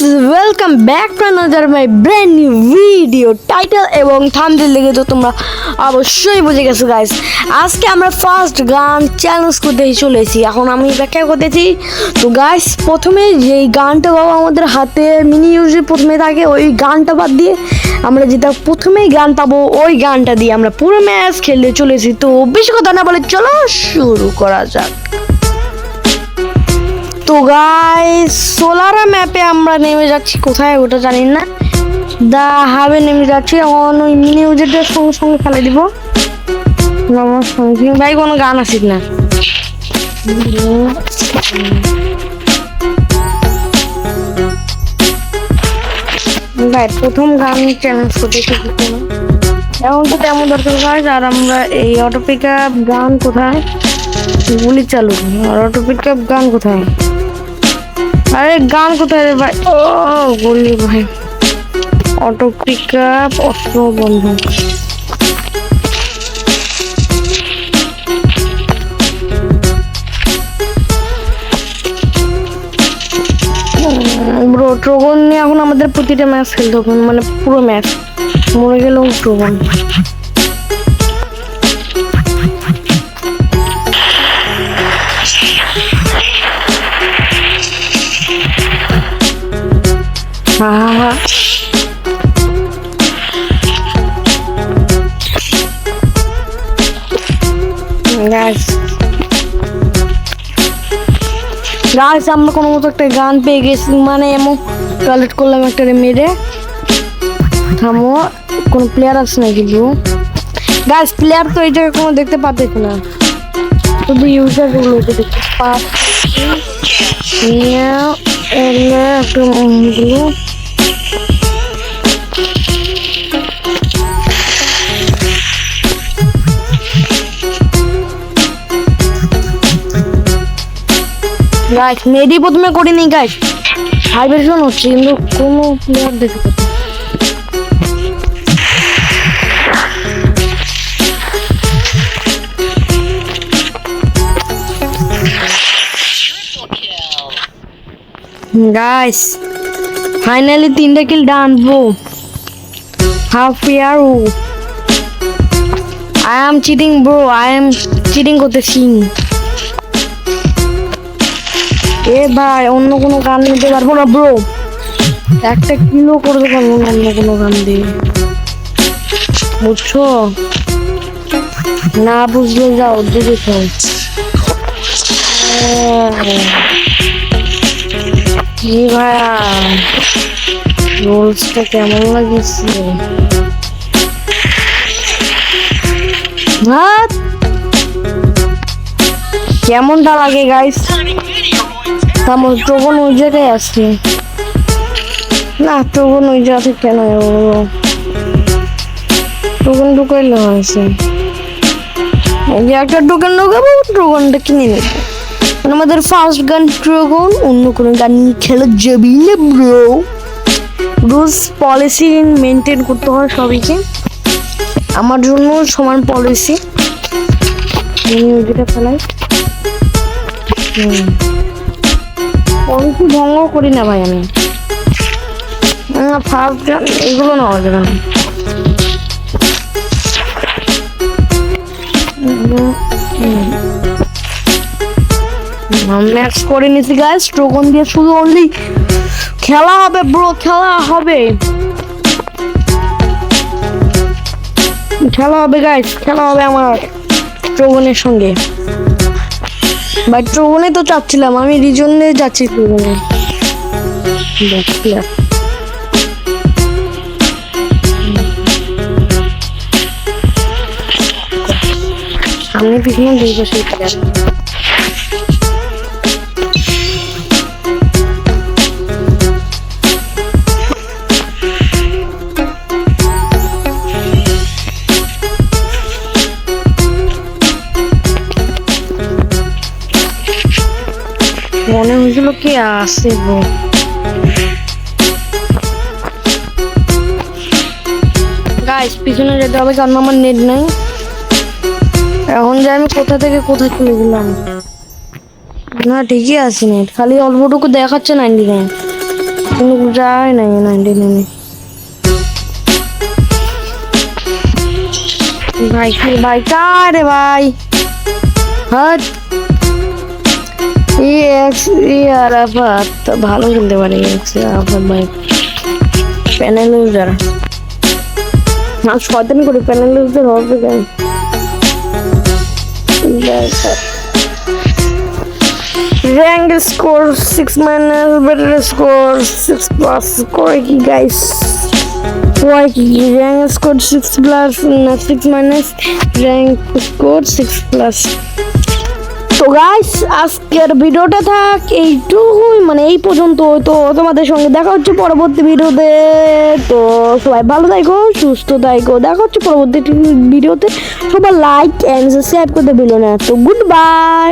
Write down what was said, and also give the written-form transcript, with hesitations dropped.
Welcome back to another my brand new video. Title এবং thumbnail দেখে তো তোমরা অবশ্যই বুঝে গেছো গাইস। আজকে আমরা ফার্স্ট গান চ্যালেঞ্জ করতে চলেছি। এখন আমি ব্যাখ্যা করতেছি। তো গাইস, প্রথমে যেই গানটা বাবা আমাদের হাতে মিনি ইউজে প্রথমে থাকে, ওই গানটা বাদ দিয়ে আমরা যেটা প্রথমেই গান পাবো ওই গানটা দিয়ে আমরা পুরো ম্যাচ খেলতে চলেছি। তো বেশি কথা না বলে চলো শুরু করা যাক। তো গাইস, সোলারা ম্যাপে আমরা নেমে যাচ্ছি, কোথায় ওটা জানি না, দা হাবে নেমে যাচ্ছি। এখন ওই মিনি ইউজেটের সঙ্গে সঙ্গে ফেলে দিব। ভাই কোনো গান আসিস না ভাই, প্রথম গান চ্যালেঞ্জ করতে এখন তো তেমন দরকার গাইস। আর আমরা এই অটো পিক আপ গান কোথায়, গুলি চালু। আর অটো পিক আপ গান কোথায়, আরে গান কোথায় রে ভাই? ও গুলি ভাই, অটো পিক আপ অস্ত্র বন্ধ। ব্রো ট্রোগন নিয়ে এখন আমাদের প্রতিটা ম্যাচ খেলতে হবে, মানে পুরো ম্যাচ। মরে গেলেও ট্রোগন। গাইস, আমরা কোনো মতো একটা গান পেয়ে গেছি, মানে এমন কালেক্ট করলাম একটা মেরে। থামো, কোনো প্লেয়ার আছে নাকি ব্রো? গাইস, প্লেয়ার তো এই জায়গায় কোনো দেখতে পাচ্ছি না, শুধু ইউজার গুলোকে দেখতে পাচ্ছি। একটু গাইস মেডি প্রথমে করিনি গাইস, হাই ভার্সন হচ্ছে কিন্তু কোনো প্লেয়ার দেখতে পাচ্ছি। গাইস ফাইনালি 3টা kill done bro. How fair I am cheating bro, I am cheating করতেছি। এ ভাই, অন্য কোনো গান নিতে পারবো না ব্রো, একটা কিলো করতে পারবো না অন্য কোনো গান দিয়ে, বুঝছো? না বুঝলে যাও দেখে। কি ভাইয়া, রোলসটা কেমন লাগিয়েছে? কেমনটা লাগে গাইস? তেমন ট্রোগন ওই জায়গায় আছে না, ট্রোগন ওই জায়গা কেন টোকেন ঢুকাইলে হয়েছে। এই যে একটা টোকেন ঢুকাবো, ট্রোগনটা কিনে নেব। আমাদের ফার্স্ট গান ট্রোগন, অন্য কোনো গান খেলা যাবি না ব্রো। রুলস পলিসি মেনটেন করতে হয় সবাইকে, আমার জন্য সমান পলিসি। যেটা ফেলাই পলিসি ভঙ্গ করি না ভাই আমি। ফার্স্ট গান এগুলো নেওয়া যাবে না। ম্যাক্স করে নিছি গাইস, ট্রোগন দিয়ে শুধু অনলি খেলা হবে ব্রো, খেলা হবে, খেলা হবে গাইস, খেলা হবে আমার ট্রোগনের সঙ্গে। বাট ট্রোগনে তো চাচ্ছিলাম, আমি রিজনে যাচ্ছি ট্রোগনে। সামনে পিছনে দুই বছর প্লেয়ার। মনে হয়েছিল কি আসবো। গাইস পিছনে যেতে হবে কারণ আমার নেট নাই। এখন যে আমি কোথা থেকে কোথায় চলে গেলাম? না ঠিকই আছে নেট, খালি অল্পটুকু দেখাচ্ছে 99। যায় নাই 99 ভাই ভাই কারে ভাই হট আরাফাত তো ভালো খেলতে পারে আরাফাত ভাই প্যানেল ইউজার শয়তানি করে প্যানেল ইউজার হবে কেন rank score 6 minus better score 6 plus score ki guys why ki rank score 6 plus 6 minus rank score 6 plus তো গাইস আজকের ভিডিওটা থাক এইটুকুই মানে এই পর্যন্ত তো তোমাদের সঙ্গে দেখা হচ্ছে পরবর্তী ভিডিওতে তো সবাই ভালো থাকো সুস্থ থাকো দেখা হচ্ছে পরবর্তী ভিডিওতে সবাই লাইক এন্ড সাবস্ক্রাইব করতে ভুলো না তো গুড বাই